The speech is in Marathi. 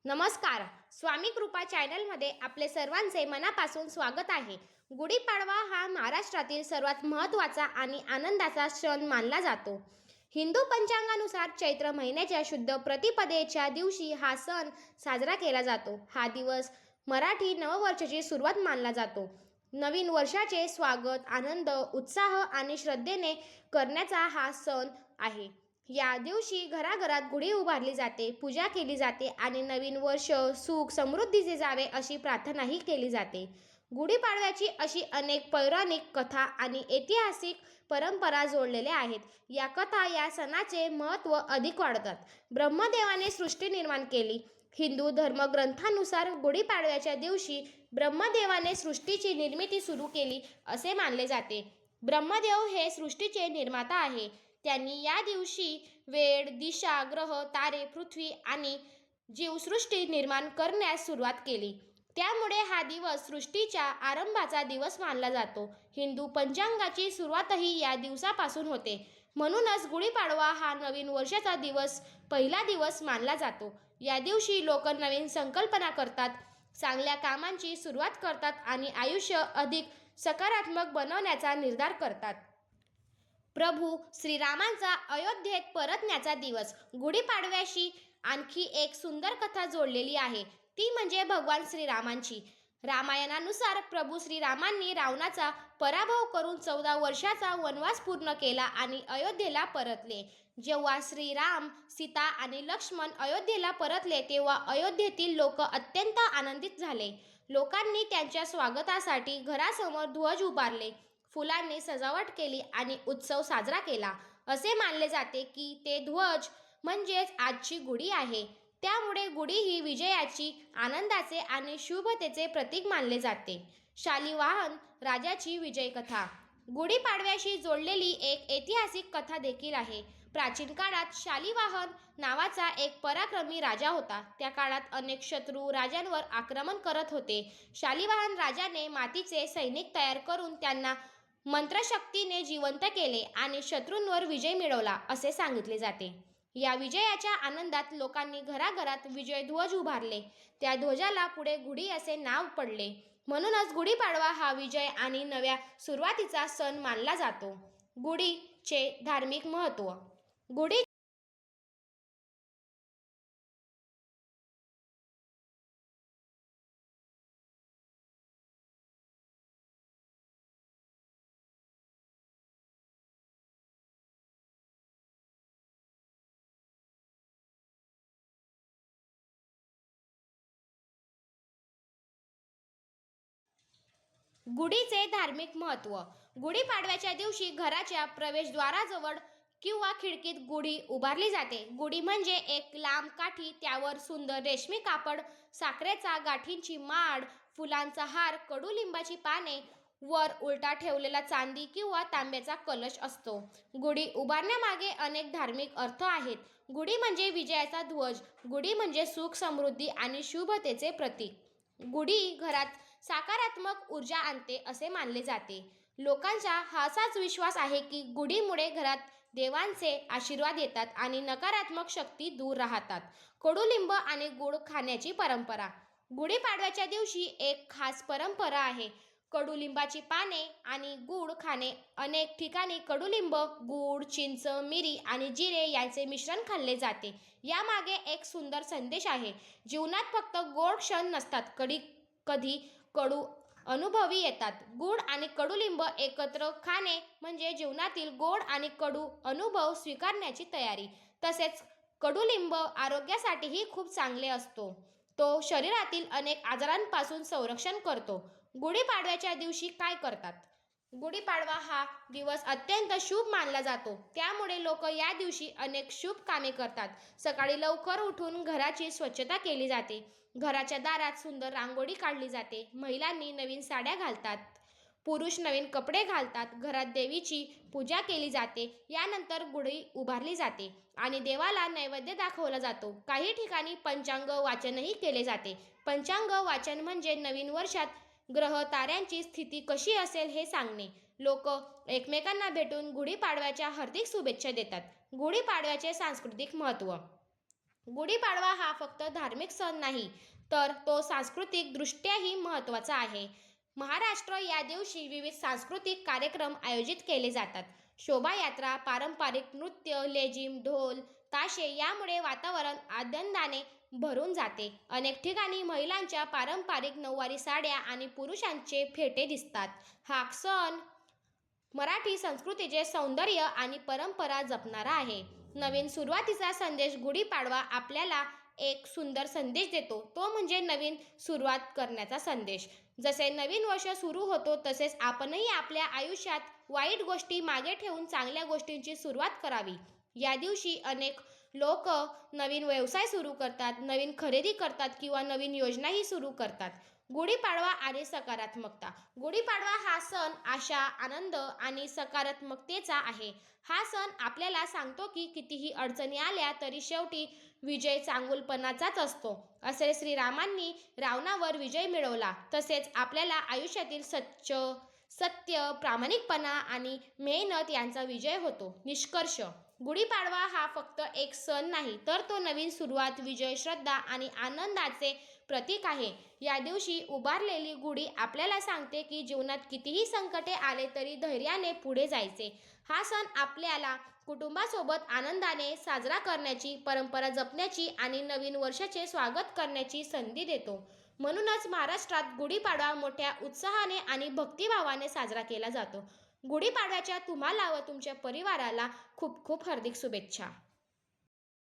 नमस्कार. स्वामी कृपा चॅनलमध्ये आपले सर्वांचे मनापासून स्वागत आहे. गुढीपाडवा हा महाराष्ट्रातील सर्वात महत्त्वाचा आणि आनंदाचा सण मानला जातो. हिंदू पंचांगानुसार चैत्र महिन्याच्या शुद्ध प्रतिपदेच्या दिवशी हा सण साजरा केला जातो. हा दिवस मराठी नववर्षाची सुरुवात मानला जातो. नवीन वर्षाचे स्वागत आनंद, उत्साह आणि श्रद्धेने करण्याचा हा सण आहे. या दिवशी घराघरात गुढी उभारली जाते, पूजा केली जाते आणि नवीन वर्ष सुख समृद्धीचे जावे अशी प्रार्थनाही केली जाते. गुढीपाडव्याची अशी अनेक पौराणिक कथा आणि ऐतिहासिक परंपरा जोडलेल्या आहेत. या कथा या सणाचे महत्त्व अधिक वाढतात. ब्रह्मदेवाने सृष्टी निर्माण केली. हिंदू धर्मग्रंथानुसार गुढीपाडव्याच्या दिवशी ब्रह्मदेवाने सृष्टीची निर्मिती सुरू केली असे मानले जाते. ब्रह्मदेव हे सृष्टीचे निर्माता आहे. त्यांनी या दिवशी वेळ, दिशा, ग्रह, तारे, पृथ्वी आणि जीवसृष्टी निर्माण करण्यास सुरुवात केली. त्यामुळे हा दिवस सृष्टीच्या आरंभाचा दिवस मानला जातो. हिंदू पंचांगाची सुरुवातही या दिवसापासून होते. म्हणूनच गुढीपाडवा हा नवीन वर्षाचा पहिला दिवस मानला जातो. या दिवशी लोक नवीन संकल्पना करतात, चांगल्या कामांची सुरुवात करतात आणि आयुष्य अधिक सकारात्मक बनवण्याचा निर्धार करतात. प्रभू श्रीरामांचा अयोध्येत परतण्याचा दिवस. गुढीपाडव्याशी आणखी एक सुंदर कथा जोडलेली आहे, ती म्हणजे भगवान श्रीरामांची. रामायणानुसार प्रभू श्रीरामांनी रावणाचा पराभव करून 14 वर्षाचा वनवास पूर्ण केला आणि अयोध्येला परतले. जेव्हा श्रीराम, सीता आणि लक्ष्मण अयोध्येला परतले तेव्हा अयोध्येतील लोक अत्यंत आनंदित झाले. लोकांनी त्यांच्या स्वागतासाठी घरासमोर ध्वज उभारले, फुलांनी सजावट केली आणि उत्सव साजरा केला. असे मानले जाते की ते ध्वज म्हणजेच आजची गुढी आहे. त्यामुळे गुढी ही विजयाची, आनंदाचे आणि शुभतेचे प्रतीक मानले जाते. शालिवाहन राजाची विजय कथा. गुढीपाडव्याशी जोडलेली एक ऐतिहासिक कथा देखील आहे. प्राचीन काळात शालिवाहन नावाचा एक पराक्रमी राजा होता. त्या काळात अनेक शत्रू राजांवर आक्रमण करत होते. शालिवाहन राजाने मातीचे सैनिक तयार करून त्यांना मंत्रशक्तीने जिवंत केले आणि शत्रूंवर विजय मिळवला असे सांगितले जाते. या विजयाच्या आनंदात लोकांनी घराघरात विजय ध्वज उभारले. त्या ध्वजाला पुढे गुढी असे नाव पडले. म्हणूनच गुढीपाडवा हा विजय आणि नव्या सुरुवातीचा सण मानला जातो. गुढीचे धार्मिक महत्त्व. गुढीचे धार्मिक महत्त्व. गुढीपाडव्याच्या दिवशी घराच्या प्रवेशद्वाराजवळ किंवा खिडकीत गुढी उभारली जाते. गुढी म्हणजे एक लांब काठी, त्यावर सुंदर रेशमी कापड, साखरेचा गाठींची माळ, फुलांचा हार, कडुलिंबाची पाने, वर उलटा ठेवलेला चांदी किंवा तांब्याचा कलश असतो. गुढी उभारण्यामागे अनेक धार्मिक अर्थ आहेत. गुढी म्हणजे विजयाचा ध्वज. गुढी म्हणजे सुख, समृद्धी आणि शुभतेचे प्रतीक. गुढी घरात सकारात्मक ऊर्जा आणते असे मानले जाते. लोकांचा हा असाच विश्वास आहे की गुढीमुळे घरात देवांचे आशीर्वाद येतात आणि नकारात्मक शक्ती दूर राहतात. कडुलिंब आणि गूळ खाण्याची परंपरा. गुढीपाडव्याच्या दिवशी एक खास परंपरा आहे, कडुलिंबाची पाने आणि गूळ खाणे. अनेक ठिकाणी कडुलिंब, गूळ, चिंच, मिरी आणि जिरे यांचे मिश्रण खाल्ले जाते. यामागे एक सुंदर संदेश आहे. जीवनात फक्त गोड क्षण नसतात, कधी कडू अनुभवी येतात. गूळ आणि कडुलिंब एकत्र खाणे म्हणजे जीवनातील गोड आणि कडू अनुभव स्वीकारण्याची तयारी. तसेच कडुलिंब आरोग्यासाठीही खूप चांगले असतो. तो शरीरातील अनेक आजारांपासून संरक्षण करतो. गुढीपाडव्याच्या दिवशी काय करतात? गुढीपाडवा हा दिवस अत्यंत शुभ मानला जातो. त्यामुळे लोक या दिवशी अनेक शुभ कामे करतात. सकाळी लवकर उठून घराची स्वच्छता केली जाते. घराच्या दारात सुंदर रांगोळी काढली जाते. महिलांनी नवीन साड्या घालतात. पुरुष नवीन कपडे घालतात. घरात देवीची पूजा केली जाते. यानंतर गुढी उभारली जाते आणि देवाला नैवेद्य दाखवला जातो. काही ठिकाणी पंचांग वाचनही केले जाते. पंचांग वाचन म्हणजे नवीन वर्षात ग्रह, ताऱ्यांची स्थिती कशी असेल हे सांगणे. लोक एकमेकांना भेटून गुढीपाडव्याच्या हार्दिक शुभेच्छा देतात. गुढीपाडव्याचे सांस्कृतिक महत्त्व. गुढीपाडवा हा फक्त धार्मिक सण नाही, तर तो सांस्कृतिक दृष्ट्याही महत्त्वाचा आहे. महाराष्ट्र या दिवशी विविध सांस्कृतिक कार्यक्रम आयोजित केले जातात. शोभायात्रा, पारंपरिक नृत्य, लेझिम, ढोल, ताशे यामुळे वातावरण आनंदाने भरून जाते. अनेक ठिकाणी महिलांच्या पारंपरिक नऊवारी साड्या आणि पुरुषांचे फेटे दिसतात. हा सण मराठी संस्कृतीचे सौंदर्य आणि परंपरा जपणारा आहे. नवीन सुरुवातीचा संदेश गुढीपाडवा आपल्याला एक सुंदर संदेश देतो. तो म्हणजे नवीन सुरुवात करण्याचा संदेश. जसे नवीन वर्ष सुरू होतो तसेच आपणही आपल्या आयुष्यात वाईट गोष्टी मागे ठेवून चांगल्या गोष्टींची सुरुवात करावी. या दिवशी अनेक लोक नवीन व्यवसाय सुरू करतात, नवीन खरेदी करतात किंवा नवीन योजनाही सुरू करतात. गुढीपाडवा आणि सकारात्मकता. गुढीपाडवा हा सण आशा, आनंद आणि सकारात्मकतेचा आहे. हा सण आपल्याला सांगतो की कितीही अडचणी आल्या तरी शेवटी विजय चांगुलपणाचाच असतो. असे श्रीरामांनी रावणावर विजय मिळवला, तसेच आपल्याला आयुष्यातील सत्य, प्रामाणिकपणा आणि मेहनत यांचा विजय होतो. निष्कर्ष: गुढीपाडवा हा फक्त एक सण नाही, तर तो नवीन सुरुवात, विजय, श्रद्धा आणि आनंदाचे प्रतीक आहे. या दिवशी उभारलेली गुढी आपल्याला सांगते की जीवनात कितीही संकटे आले तरी धैर्याने पुढे जायचे. हा सण आपल्याला कुटुंबासोबत आनंदाने साजरा करण्याची, परंपरा जपण्याची आणि नवीन वर्षाचे स्वागत करण्याची संधी देतो. म्हणूनच महाराष्ट्रात गुढीपाडवा मोठ्या उत्साहाने आणि भक्तिभावाने साजरा केला जातो. गुढीपाडव्याच्या तुम्हाला व तुमच्या परिवाराला खूप खूप हार्दिक शुभेच्छा.